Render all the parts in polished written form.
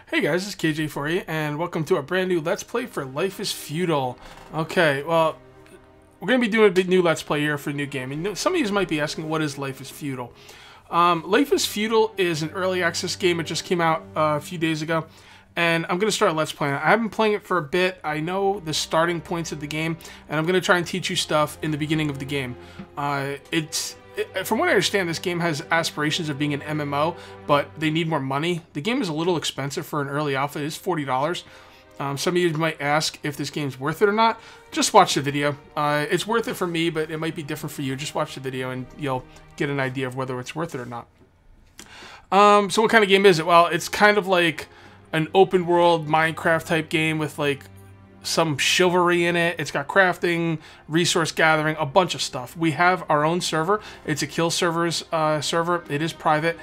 Hey guys, this is KJ for you, and welcome to a brand new Let's Play for Life is Feudal. Okay, well, we're going to be doing a big new Let's Play here for a new game. And some of you might be asking, what is Life is Feudal? Life is Feudal is an early access game. It just came out a few days ago, and I'm going to start a Let's Play. I have been playing it for a bit. I know the starting points of the game, and I'm going to try and teach you stuff in the beginning of the game. From what I understand, this game has aspirations of being an MMO, but they need more money. The game is a little expensive for an early alpha. It is $40. Some of you might ask if this game's worth it or not. Just watch the video. It's worth it for me, but it might be different for you. Just watch the video and you'll get an idea of whether it's worth it or not. So what kind of game is it? Well, it's kind of like an open world Minecraft type game with like some chivalry in it. It's got crafting, resource gathering, a bunch of stuff. We have our own server. It's a kill servers server. It is private,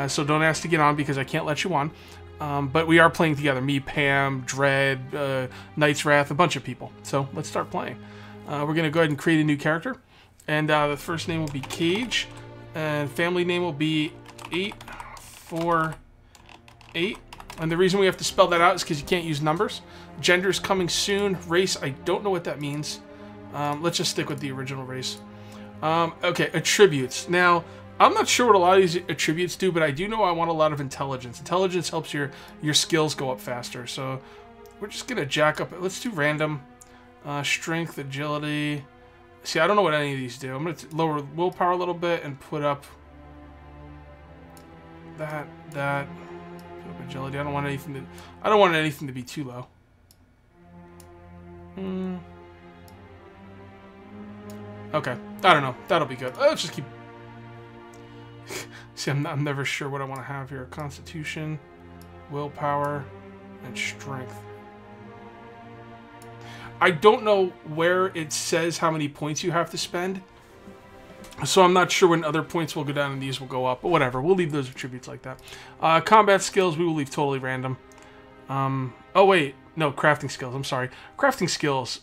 so don't ask to get on because I can't let you on. But we are playing together. Me, Pam, Dread, Knight's Wrath, a bunch of people. So let's start playing. We're going to go ahead and create a new character. And the first name will be Cage. And family name will be 848. And the reason we have to spell that out is because you can't use numbers. Gender is coming soon. Race, I don't know what that means. Let's just stick with the original race. Okay, attributes. Now, I'm not sure what a lot of these attributes do, but I do know I want a lot of intelligence. Intelligence helps your skills go up faster. So we're just going to jack up. Let's do random. Strength, agility. See, I don't know what any of these do. I'm going to lower willpower a little bit and put up that. Agility. I don't want anything to be too low. Okay. I don't know. That'll be good. Let's just keep. See, I'm never sure what I want to have here. Constitution, willpower, and strength. I don't know where it says how many points you have to spend. So I'm not sure when other points will go down and these will go up, but whatever. We'll leave those attributes like that. Combat skills, we will leave totally random. Oh, wait. No, crafting skills. I'm sorry. Crafting skills.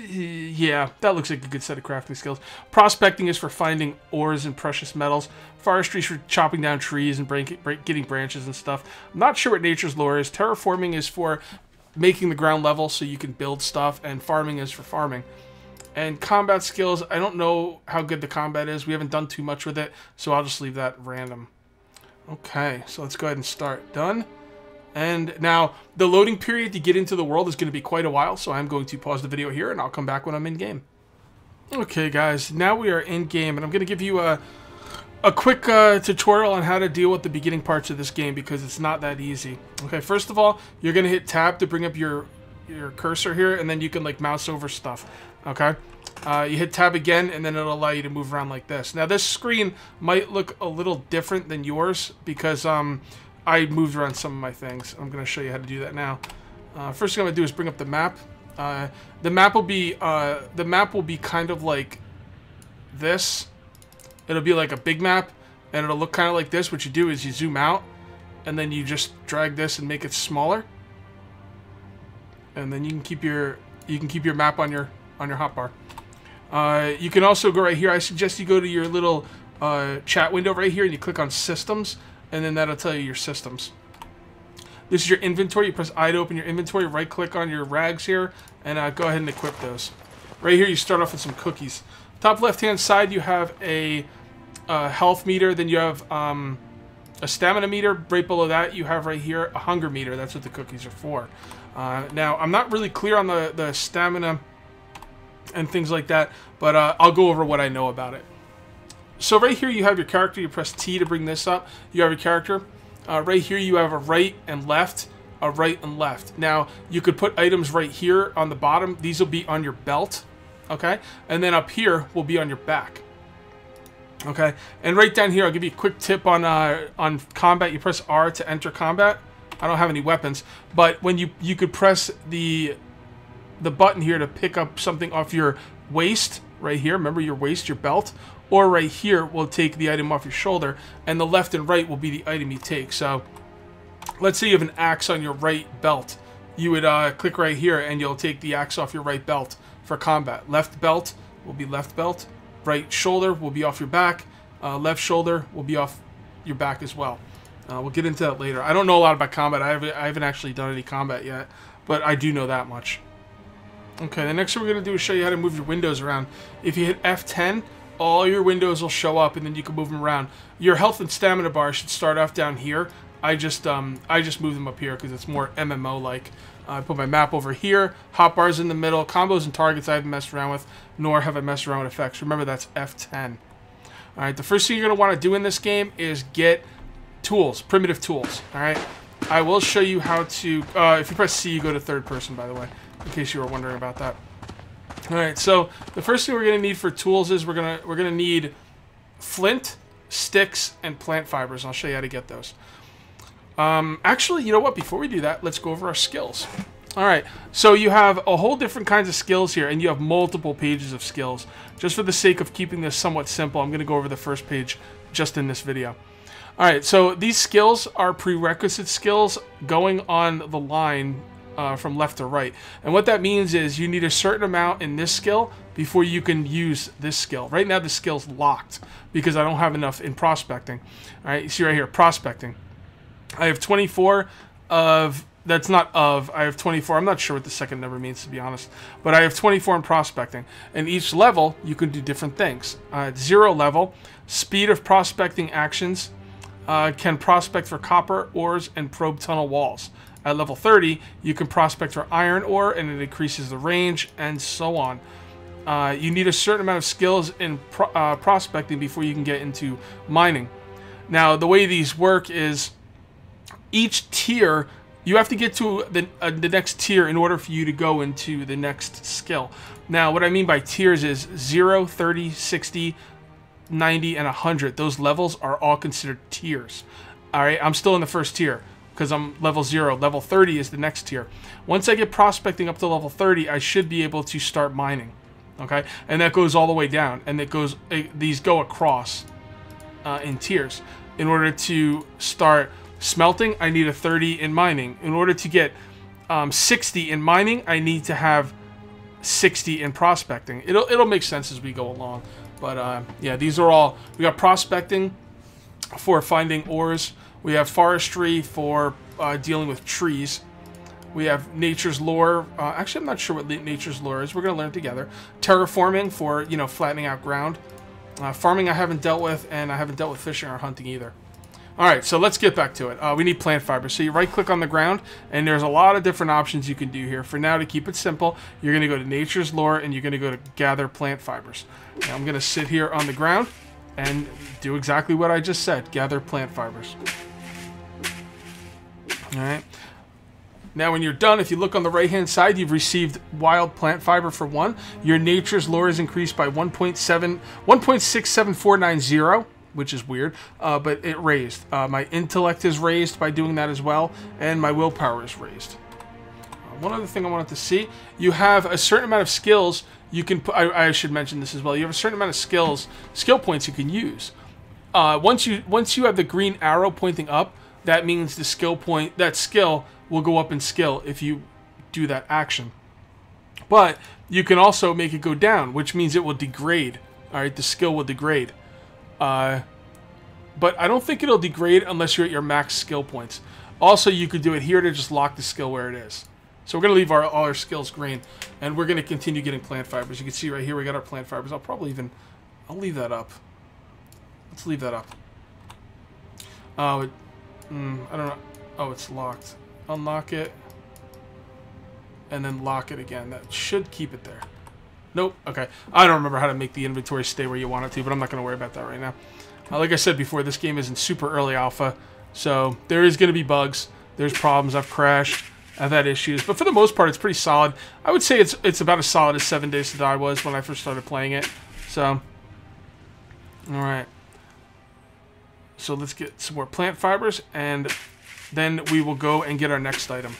Yeah, that looks like a good set of crafting skills. Prospecting is for finding ores and precious metals. Forestry is for chopping down trees and getting branches and stuff. I'm not sure what nature's lore is. Terraforming is for making the ground level so you can build stuff, and farming is for farming. And combat skills, I don't know how good the combat is. We haven't done too much with it, so I'll just leave that random. Okay, so let's go ahead and start. Done. And now, the loading period to get into the world is going to be quite a while, so I'm going to pause the video here, and I'll come back when I'm in-game. Okay, guys, now we are in-game, and I'm going to give you a quick tutorial on how to deal with the beginning parts of this game, because it's not that easy. Okay, first of all, you're going to hit tab to bring up your cursor here, and then you can, like, mouse over stuff. Okay, you hit tab again, and then it'll allow you to move around like this. Now, this screen might look a little different than yours because I moved around some of my things. I'm going to show you how to do that now. First thing I'm going to do is bring up the map. The map will be kind of like this. It'll be like a big map, and it'll look kind of like this. What you do is you zoom out, and then you just drag this and make it smaller, and then you can keep your map on your hotbar. You can also go right here. I suggest you go to your little chat window right here and you click on systems, and then that'll tell you your systems. This is your inventory. You press I to open your inventory, right click on your rags here, and go ahead and equip those. Right here you start off with some cookies. Top left hand side you have a health meter, then you have a stamina meter. Right below that you have right here a hunger meter. That's what the cookies are for. Now I'm not really clear on the stamina and things like that, but I'll go over what I know about it. So right here you have your character. You press T to bring this up. You have your character. Right here you have a right and left, a right and left. Now you could put items right here on the bottom. These will be on your belt, okay? And then up here will be on your back, okay? And right down here I'll give you a quick tip on combat. You press R to enter combat. I don't have any weapons, but when you could press the button here to pick up something off your waist right here. Remember your waist, your belt, or right here will take the item off your shoulder, and the left and right will be the item you take. So let's say you have an axe on your right belt. You would click right here and you'll take the axe off your right belt for combat. Left belt will be left belt. Right shoulder will be off your back. Left shoulder will be off your back as well. We'll get into that later. I don't know a lot about combat. I haven't actually done any combat yet, but I do know that much. Okay, the next thing we're going to do is show you how to move your windows around. If you hit F10, all your windows will show up, and then you can move them around. Your health and stamina bar should start off down here. I just move them up here because it's more MMO-like. I put my map over here, hotbars in the middle, combos and targets I haven't messed around with, nor have I messed around with effects. Remember, that's F10. Alright, the first thing you're going to want to do in this game is get tools, primitive tools. Alright, I will show you how to, if you press C, you go to third person, by the way, in case you were wondering about that. Alright, so the first thing we're going to need for tools is we're gonna need flint, sticks, and plant fibers. I'll show you how to get those. Actually, you know what? Before we do that, let's go over our skills. Alright, so you have a whole different kinds of skills here, and you have multiple pages of skills. Just for the sake of keeping this somewhat simple, I'm going to go over the first page just in this video. Alright, so these skills are prerequisite skills going on the line from left to right. And what that means is you need a certain amount in this skill before you can use this skill. Right now, the skill's locked because I don't have enough in prospecting. Alright, you see right here, prospecting. I have 24 of... That's not of. I have 24. I'm not sure what the second number means, to be honest. But I have 24 in prospecting. And each level, you can do different things. At 0 level, speed of prospecting actions can prospect for copper ores and probe tunnel walls. At level 30, you can prospect for iron ore, and it increases the range, and so on. You need a certain amount of skills in prospecting before you can get into mining. Now, the way these work is each tier... You have to get to the next tier in order for you to go into the next skill. Now, what I mean by tiers is 0, 30, 60, 90, and 100. Those levels are all considered tiers. Alright, I'm still in the first tier because I'm level 0. Level 30 is the next tier. Once I get prospecting up to level 30, I should be able to start mining. Okay, and that goes all the way down. And these go across in tiers. In order to start... smelting, I need a 30 in mining. In order to get 60 in mining, I need to have 60 in prospecting. It'll make sense as we go along. But yeah, these are all... We got prospecting for finding ores. We have forestry for dealing with trees. We have nature's lore. Actually, I'm not sure what nature's lore is. We're going to learn together. Terraforming for, you know, flattening out ground. Farming I haven't dealt with, and I haven't dealt with fishing or hunting either. Alright, so let's get back to it. We need plant fibers. So you right-click on the ground, and there's a lot of different options you can do here. For now, to keep it simple, you're going to go to Nature's Lore, and you're going to go to Gather Plant Fibers. Now, I'm going to sit here on the ground and do exactly what I just said. Gather plant fibers. Alright. Now, when you're done, if you look on the right-hand side, you've received wild plant fiber for 1. Your Nature's Lore is increased by 1.67490. Which is weird, but it raised. My intellect is raised by doing that as well, and my willpower is raised. One other thing I wanted to see, you have a certain amount of skills you can put, I should mention this as well, you have a certain amount of skill points you can use. Once you have the green arrow pointing up, that means the skill point, that skill will go up in skill if you do that action. But you can also make it go down, which means it will degrade. Alright, the skill will degrade. But I don't think it'll degrade unless you're at your max skill points. Also, you could do it here to just lock the skill where it is. So we're going to leave all our skills green, and we're going to continue getting plant fibers. You can see right here we got our plant fibers. I'll leave that up. Let's leave that up. I don't know. Oh, it's locked. Unlock it, and then lock it again. That should keep it there. Nope. Okay. I don't remember how to make the inventory stay where you want it to, but I'm not going to worry about that right now. Like I said before, this game is in super early alpha, so there is going to be bugs. There's problems. I've crashed. I've had issues, but for the most part, it's pretty solid. I would say it's about as solid as 7 Days to Die was when I first started playing it. So, all right. So let's get some more plant fibers, and then we will go and get our next item.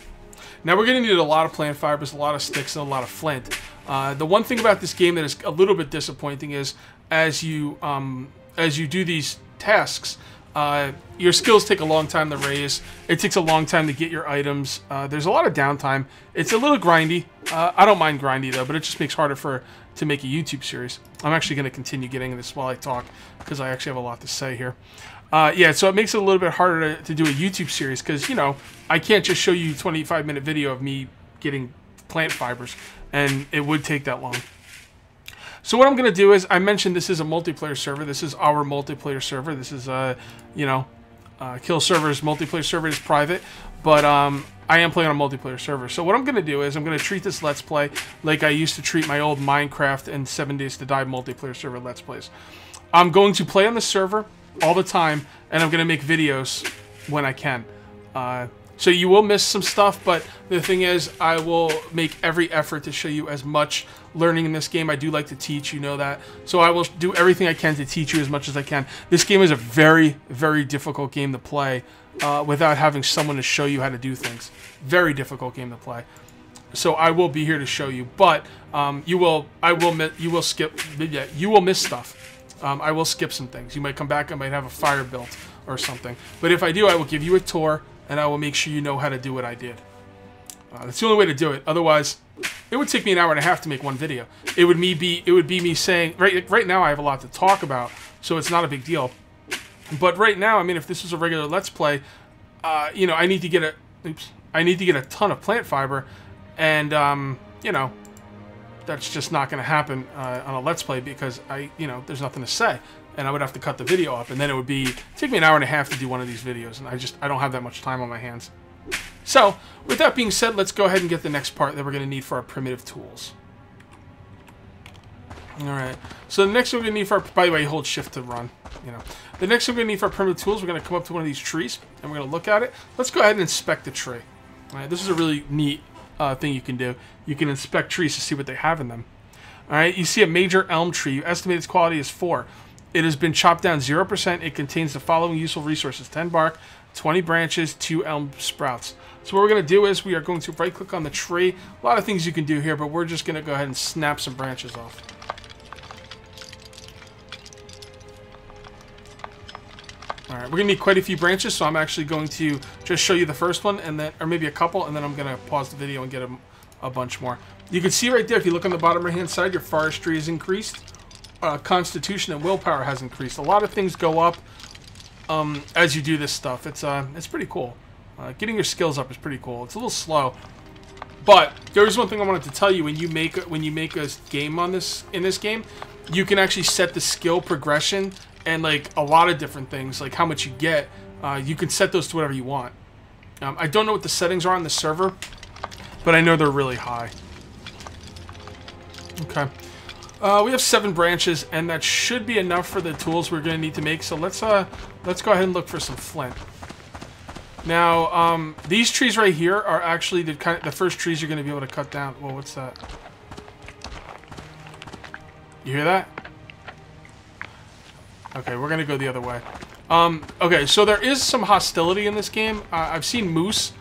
Now we're going to need a lot of plant fibers, a lot of sticks, and a lot of flint. The one thing about this game that is a little bit disappointing is as you do these tasks, Your skills take a long time to raise. It takes a long time to get your items. There's a lot of downtime. It's a little grindy. I don't mind grindy though, but it just makes harder to make a YouTube series. I'm actually going to continue getting this while I talk because I actually have a lot to say here. Yeah, so it makes it a little bit harder to do a YouTube series because, you know, I can't just show you a 25-minute video of me getting plant fibers, and it would take that long. So what I'm going to do is, I mentioned this is a multiplayer server. This is our multiplayer server. This is, you know, Kill Server's multiplayer server is private, but I am playing on a multiplayer server. So what I'm going to do is I'm going to treat this Let's Play like I used to treat my old Minecraft and 7 Days to Die multiplayer server Let's Plays. I'm going to play on the server all the time, and I'm going to make videos when I can. So you will miss some stuff, but the thing is, I will make every effort to show you as much learning in this game. I do like to teach, you know that. So I will do everything I can to teach you as much as I can. This game is a very, very difficult game to play without having someone to show you how to do things. Very difficult game to play. So I will be here to show you, but you will miss stuff. I will skip some things. You might come back, I might have a fire built or something. But if I do, I will give you a tour, and I will make sure you know how to do what I did. That's the only way to do it. Otherwise, it would take me an hour and a half to make one video. It would be me saying, right now I have a lot to talk about, so it's not a big deal. But right now, I mean, if this was a regular Let's Play, you know, I need to get a ton of plant fiber, and you know, that's just not going to happen on a Let's Play because you know, there's nothing to say. And I would have to cut the video up, and then it would take me an hour and a half to do one of these videos, and I don't have that much time on my hands. So, with that being said, let's go ahead and get the next part that we're going to need for our primitive tools. Alright, so the next thing we're going to need for our, by the way, hold shift to run, you know. The next thing we're going to need for our primitive tools, we're going to come up to one of these trees, and we're going to look at it. Let's go ahead and inspect the tree. Alright, this is a really neat thing you can do. You can inspect trees to see what they have in them. Alright, you see a major elm tree. You estimate its quality is 4. It has been chopped down 0%. It contains the following useful resources: 10 bark, 20 branches, 2 elm sprouts. So what we're going to do is we are going to right-click on the tree. A lot of things you can do here, but we're just going to go ahead and snap some branches off. All right, we're going to need quite a few branches, so I'm actually going to just show you the first one, and then, or maybe a couple, and then I'm going to pause the video and get a bunch more. You can see right there, if you look on the bottom right-hand side, your forestry is increased. Constitution and willpower has increased. A lot of things go up as you do this stuff. It's pretty cool. Getting your skills up is pretty cool. It's a little slow, but there's one thing I wanted to tell you. When you make a game in this game, you can actually set the skill progression and like a lot of different things, like how much you get. You can set those to whatever you want. I don't know what the settings are on the server, but I know they're really high. Okay. We have 7 branches, and that should be enough for the tools we're going to need to make. So let's go ahead and look for some flint. Now, these trees right here are actually the first trees you're going to be able to cut down. Whoa, what's that? You hear that? Okay, we're going to go the other way. Okay, so there is some hostility in this game. I've seen moose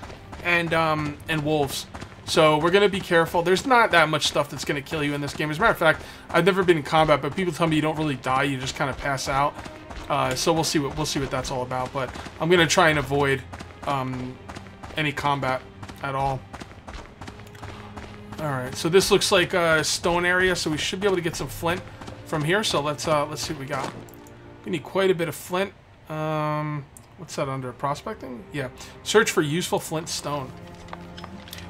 and wolves. So we're going to be careful. There's not that much stuff that's going to kill you in this game. As a matter of fact, I've never been in combat, but people tell me you don't really die. You just kind of pass out. So we'll see what that's all about. But I'm going to try and avoid any combat at all. All right. So this looks like a stone area, so we should be able to get some flint from here. So let's see what we got. We need quite a bit of flint. What's that under? Prospecting? Yeah. Search for useful flint stone.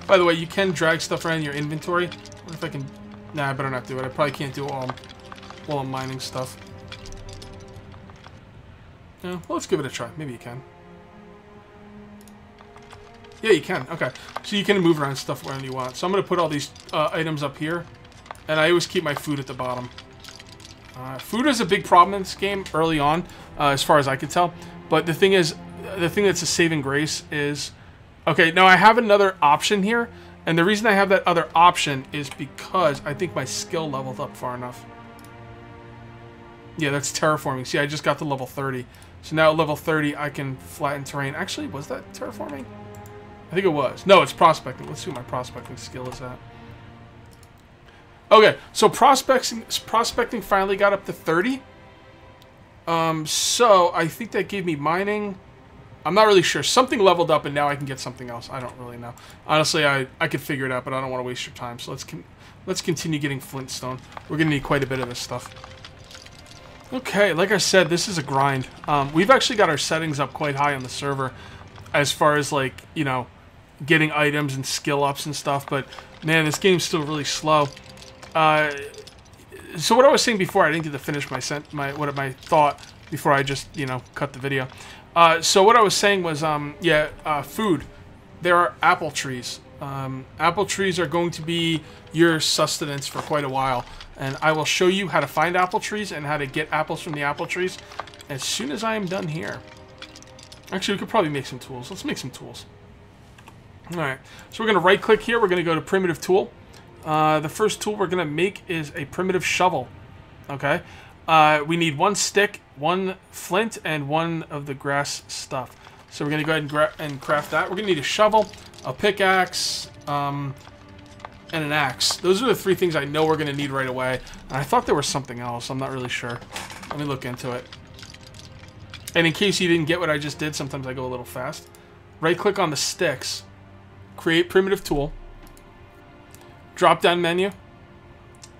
By the way, you can drag stuff around in your inventory. I wonder if I can... Nah, I better not do it. I probably can't do it while I'm mining stuff. Yeah, well, let's give it a try. Maybe you can. Yeah, you can. Okay. So you can move around stuff wherever you want. So I'm going to put all these items up here. And I always keep my food at the bottom. Food is a big problem in this game early on, as far as I can tell. But the thing is, the thing that's a saving grace is... Okay, now I have another option here, and the reason I have that other option is because I think my skill leveled up far enough. Yeah, that's terraforming. See, I just got to level 30. So now at level 30, I can flatten terrain. Actually, was that terraforming? I think it was. No, it's prospecting. Let's see what my prospecting skill is at. Okay, so prospecting finally got up to 30. So I think that gave me mining. I'm not really sure. Something leveled up, and now I can get something else. I don't really know. Honestly, I could figure it out, but I don't want to waste your time. So let's continue getting flintstone. We're gonna need quite a bit of this stuff. Okay, like I said, this is a grind. We've actually got our settings up quite high on the server, as far as like, you know, getting items and skill ups and stuff. But man, this game's still really slow. So what I was saying before, I didn't get to finish my thought before I just, you know, cut the video. So what I was saying was, food. There are apple trees. Apple trees are going to be your sustenance for quite a while. And I will show you how to find apple trees and how to get apples from the apple trees as soon as I am done here. Actually, we could probably make some tools. Let's make some tools. Alright, so we're going to right click here. We're going to go to primitive tool. The first tool we're going to make is a primitive shovel. Okay. We need 1 stick, 1 flint, and 1 of the grass stuff. So we're going to go ahead and craft that. We're going to need a shovel, a pickaxe, and an axe. Those are the 3 things I know we're going to need right away. And I thought there was something else. I'm not really sure. Let me look into it. And in case you didn't get what I just did, sometimes I go a little fast. Right click on the sticks. Create primitive tool. Drop down menu.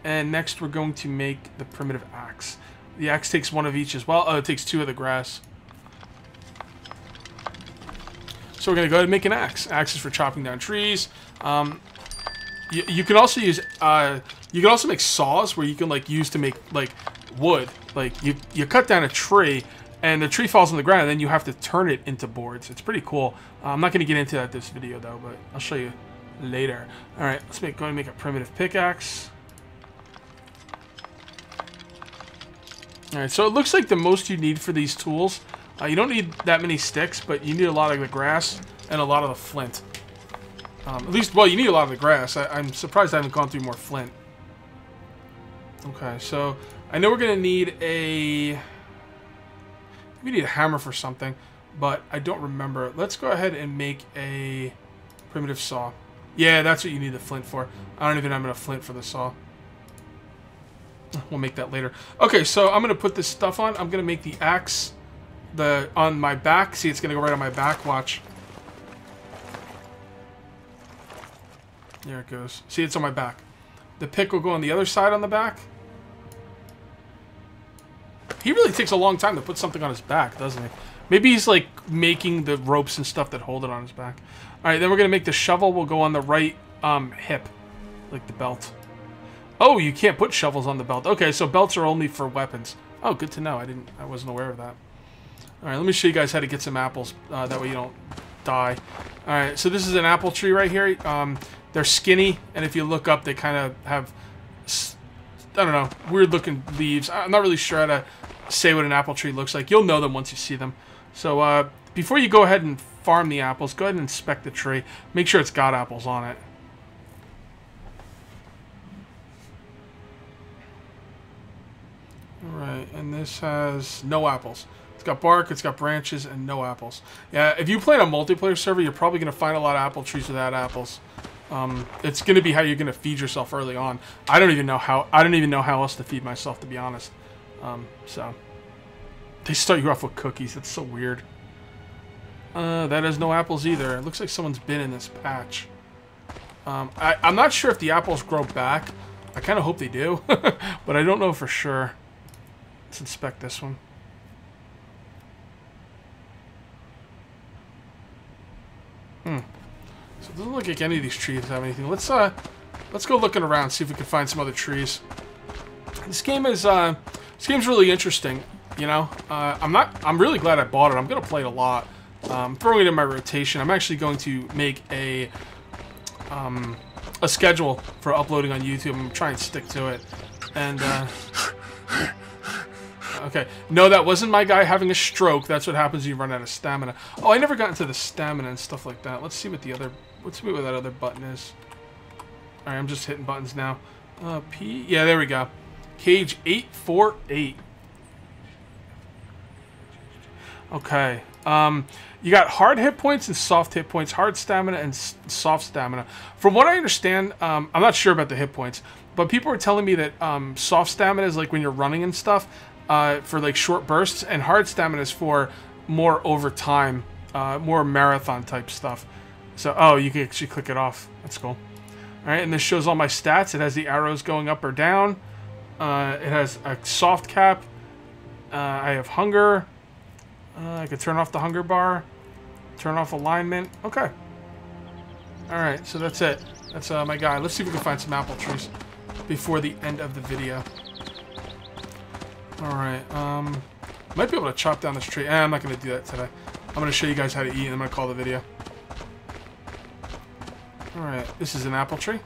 And next we're going to make the primitive axe. The axe takes 1 of each as well. Oh, it takes 2 of the grass. So we're going to go ahead and make an axe. Axe is for chopping down trees. You can also use, you can also make saws where you can like use to make like wood. Like you cut down a tree and the tree falls on the ground and then you have to turn it into boards. It's pretty cool. I'm not going to get into that this video though, but I'll show you later. All right, let's go ahead and make a primitive pickaxe. All right, so it looks like the most you need for these tools, you don't need that many sticks, but you need a lot of the grass and a lot of the flint. At least, well, you need a lot of the grass. I'm surprised I haven't gone through more flint. Okay, so I know we're going to need a... We need a hammer for something, but I don't remember. Let's go ahead and make a primitive saw. Yeah, that's what you need the flint for. I don't even have enough flint for the saw. We'll make that later. Okay, so I'm going to put this stuff on. I'm going to make the axe on my back. See, it's going to go right on my back. Watch. There it goes. See, it's on my back. The pick will go on the other side on the back. He really takes a long time to put something on his back, doesn't he? Maybe he's like making the ropes and stuff that hold it on his back. All right, then we're going to make the shovel will go on the right hip, like the belt. Oh, you can't put shovels on the belt. Okay, so belts are only for weapons. Oh, good to know. I wasn't aware of that. All right, let me show you guys how to get some apples. That way you don't die. All right, so this is an apple tree right here. They're skinny, and if you look up, they kind of have, I don't know, weird-looking leaves. I'm not really sure how to say what an apple tree looks like. You'll know them once you see them. So before you go ahead and farm the apples, go ahead and inspect the tree. Make sure it's got apples on it. Alright, and this has no apples. It's got bark, it's got branches, and no apples. Yeah, if you play on a multiplayer server, you're probably going to find a lot of apple trees without apples. It's going to be how you're going to feed yourself early on. I don't even know how else to feed myself, to be honest. So they start you off with cookies. That's so weird. That has no apples either. It looks like someone's been in this patch. I'm not sure if the apples grow back. I kind of hope they do, but I don't know for sure. Let's inspect this one. So it doesn't look like any of these trees have anything. Let's go looking around, see if we can find some other trees. This game's really interesting. You know, I'm really glad I bought it. I'm gonna play it a lot. I'm throwing it in my rotation. I'm actually going to make a schedule for uploading on YouTube. I'm gonna try and stick to it. And okay, no, that wasn't my guy having a stroke. That's what happens when you run out of stamina. Oh, I never got into the stamina and stuff like that. Let's see what what that other button is. All right, I'm just hitting buttons now. P. Yeah, there we go. Cage 848. Okay. You got hard hit points and soft hit points, hard stamina and soft stamina. From what I understand, I'm not sure about the hit points, but people are telling me that soft stamina is like when you're running and stuff, for like short bursts, and hard stamina is for more over time, more marathon type stuff. So, oh, you can actually click it off. That's cool. All right, and this shows all my stats. It has the arrows going up or down. It has a soft cap. I have hunger. I can turn off the hunger bar. Turn off alignment. Okay. All right, so that's it. That's my guy. Let's see if we can find some apple trees before the end of the video. All right. Might be able to chop down this tree. I'm not going to do that today. I'm going to show you guys how to eat, and I'm going to call the video. Alright, this is an apple tree.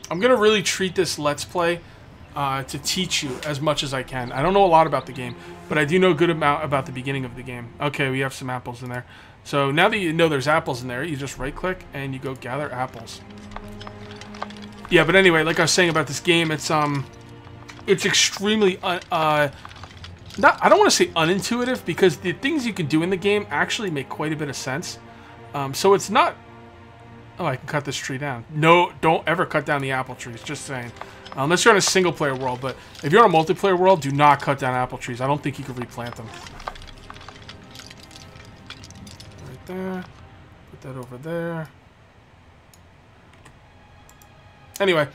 I'm going to really treat this Let's Play to teach you as much as I can. I don't know a lot about the game, but I do know a good amount about the beginning of the game. Okay, we have some apples in there. So now that you know there's apples in there, you just right-click and you go gather apples. Yeah, but anyway, like I was saying about this game, it's extremely I don't want to say unintuitive, because the things you can do in the game actually make quite a bit of sense. So it's not... Oh, I can cut this tree down. No, don't ever cut down the apple trees, just saying. Unless you're in a single-player world, but if you're in a multiplayer world, do not cut down apple trees. I don't think you can replant them. Right there. Put that over there. Anyway,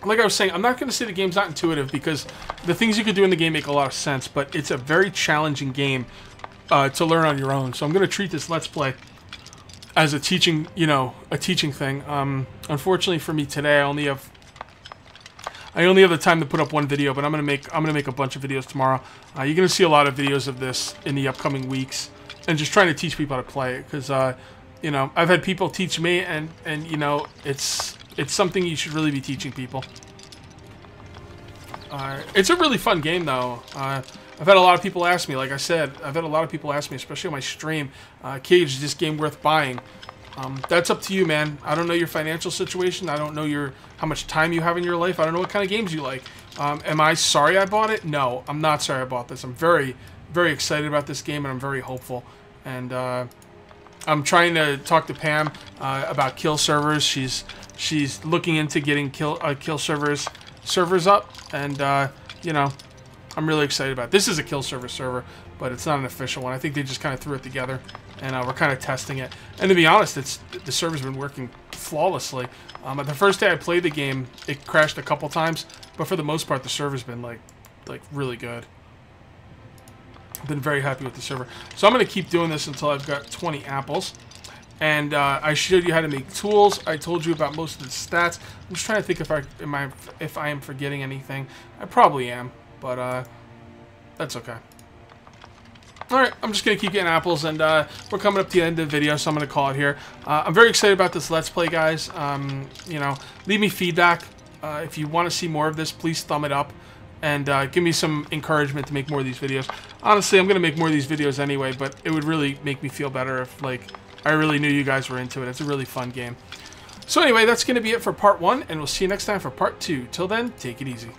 like I was saying, I'm not going to say the game's not intuitive, because the things you can do in the game make a lot of sense, but it's a very challenging game to learn on your own. So I'm going to treat this Let's Play as a teaching, a teaching thing. Unfortunately for me today, I only have the time to put up one video, but I'm gonna make a bunch of videos tomorrow. You're gonna see a lot of videos of this in the upcoming weeks, and just trying to teach people how to play it, because I've had people teach me, and it's something you should really be teaching people. It's a really fun game, though. I've had a lot of people ask me, like I said, especially on my stream, Cage, is this game worth buying? That's up to you, man. I don't know your financial situation. I don't know how much time you have in your life. I don't know what kind of games you like. Am I sorry I bought it? No, I'm not sorry I bought this. I'm very, very excited about this game, and I'm very hopeful. And I'm trying to talk to Pam about kill servers. She's looking into getting kill servers up, and I'm really excited about it. This is a kill server, but it's not an official one. I think they just kind of threw it together, and we're kind of testing it. And to be honest, the server's been working flawlessly. The first day I played the game, it crashed a couple times, but for the most part, the server's been like really good. I've been very happy with the server. So I'm going to keep doing this until I've got 20 apples. And I showed you how to make tools. I told you about most of the stats. I'm just trying to think if I am forgetting anything. I probably am. But that's okay. Alright, I'm just going to keep getting apples, and we're coming up to the end of the video, so I'm going to call it here. I'm very excited about this Let's Play, guys. Leave me feedback. If you want to see more of this, please thumb it up, and give me some encouragement to make more of these videos. Honestly, I'm going to make more of these videos anyway, but it would really make me feel better if, I really knew you guys were into it. It's a really fun game. So anyway, that's going to be it for part 1, and we'll see you next time for part 2. Till then, take it easy.